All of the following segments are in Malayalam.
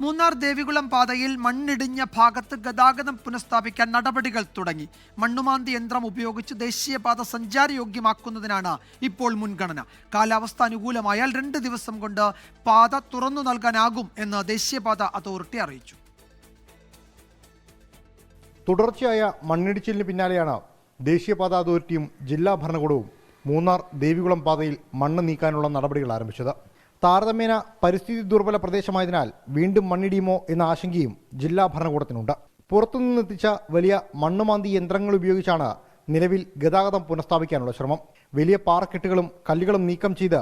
മൂന്നാർ ദേവികുളം പാതയിൽ മണ്ണിടിഞ്ഞ ഭാഗത്ത് ഗതാഗതം പുനഃസ്ഥാപിക്കാൻ നടപടികൾ തുടങ്ങി. മണ്ണുമാന്തി യന്ത്രം ഉപയോഗിച്ച് ദേശീയപാത സഞ്ചാരയോഗ്യമാക്കുന്നതിനാണ് ഇപ്പോൾ മുൻഗണന. കാലാവസ്ഥ അനുകൂലമായാൽ 2 ദിവസം കൊണ്ട് പാത തുറന്നു നൽകാനാകും എന്ന് ദേശീയപാത അതോറിറ്റി അറിയിച്ചു. തുടർച്ചയായ മണ്ണിടിച്ചിലിന് പിന്നാലെയാണ് ദേശീയപാത അതോറിറ്റിയും ജില്ലാ ഭരണകൂടവും മൂന്നാർ ദേവികുളം പാതയിൽ മണ്ണ് നീക്കാനുള്ള നടപടികൾ ആരംഭിച്ചത്. താരതമ്യേന പരിസ്ഥിതി ദുർബല പ്രദേശമായതിനാൽ വീണ്ടും മണ്ണിടിയുമോ എന്ന ആശങ്കയും ജില്ലാ ഭരണകൂടത്തിനുണ്ട്. പുറത്തുനിന്നെത്തിച്ച വലിയ മണ്ണുമാന്തി യന്ത്രങ്ങൾ ഉപയോഗിച്ചാണ് നിലവിൽ ഗതാഗതം പുനഃസ്ഥാപിക്കാനുള്ള ശ്രമം. വലിയ പാറക്കെട്ടുകളും കല്ലുകളും നീക്കം ചെയ്ത്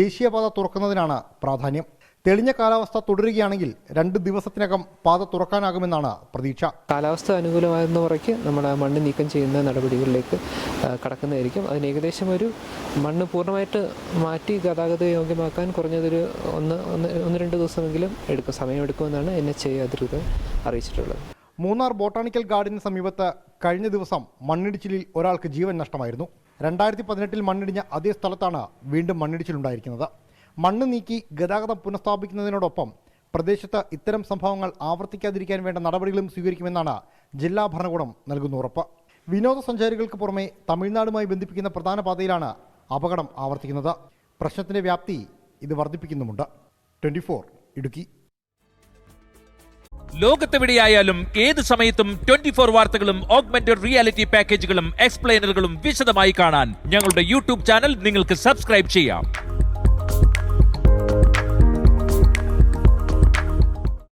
ദേശീയപാത തുറക്കുന്നതിനാണ് പ്രാധാന്യം. തെളിഞ്ഞ കാലാവസ്ഥ തുടരുകയാണെങ്കിൽ 2 ദിവസത്തിനകം പാത തുറക്കാനാകുമെന്നാണ് പ്രതീക്ഷ. കാലാവസ്ഥ അനുകൂലമാകുന്ന മുറയ്ക്ക് നമ്മൾ മണ്ണ് നീക്കം ചെയ്യുന്ന നടപടികളിലേക്ക് കടക്കുന്നതായിരിക്കും. അതിന് ഏകദേശം ഒരു മണ്ണ് പൂർണ്ണമായിട്ട് മാറ്റി ഗതാഗത യോഗ്യമാക്കാൻ കുറഞ്ഞതൊരു 1-2 ദിവസമെങ്കിലും സമയമെടുക്കുമെന്നാണ് NHA അധികൃതർ അറിയിച്ചിട്ടുള്ളത്. മൂന്നാർ ബോട്ടാണിക്കൽ ഗാർഡന് സമീപത്ത് കഴിഞ്ഞ ദിവസം മണ്ണിടിച്ചിലിൽ ഒരാൾക്ക് ജീവൻ നഷ്ടമായിരുന്നു. 2018 മണ്ണിടിഞ്ഞ അതേ സ്ഥലത്താണ് വീണ്ടും മണ്ണിടിച്ചിലുണ്ടായിരിക്കുന്നത്. മണ്ണ് നീക്കി ഗതാഗതം പുനഃസ്ഥാപിക്കുന്നതിനോടൊപ്പം പ്രദേശത്ത് ഇത്തരം സംഭവങ്ങൾ ആവർത്തിക്കാതിരിക്കാൻ വേണ്ട നടപടികളും സ്വീകരിക്കുമെന്നാണ് ജില്ലാ ഭരണകൂടം നൽകുന്ന ഉറപ്പ്. വിനോദസഞ്ചാരികൾക്ക് പുറമെ തമിഴ്നാടുമായി ബന്ധിപ്പിക്കുന്ന പ്രധാന പാതയിലാണ് അപകടം ആവർത്തിക്കുന്നത്. പ്രശ്നത്തിന്റെ വ്യാപ്തി ഇത് വർദ്ധിപ്പിക്കുന്നുമുണ്ട്. 24 ഇടുക്കി. ലോകത്തെവിടെയായാലും ഏത് സമയത്തും 24 വാർത്തകളും ഓഗ്മെന്റഡ് റിയാലിറ്റി പാക്കേജുകളും എക്സ്പ്ലെയിനറുകളും വിശദമായി കാണാൻ ഞങ്ങളുടെ യൂട്യൂബ് ചാനൽ നിങ്ങൾക്ക് സബ്സ്ക്രൈബ് ചെയ്യാം.